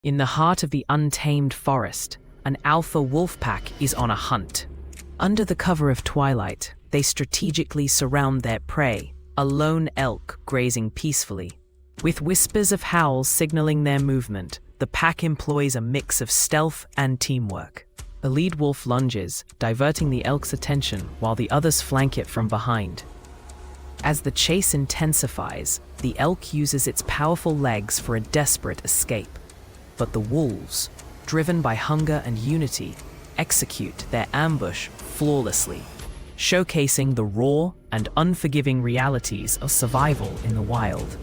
In the heart of the untamed forest, an alpha wolf pack is on a hunt. Under the cover of twilight, they strategically surround their prey, a lone elk grazing peacefully. With whispers of howls signaling their movement, the pack employs a mix of stealth and teamwork. The lead wolf lunges, diverting the elk's attention while the others flank it from behind. As the chase intensifies, the elk uses its powerful legs for a desperate escape. But the wolves, driven by hunger and unity, execute their ambush flawlessly, showcasing the raw and unforgiving realities of survival in the wild.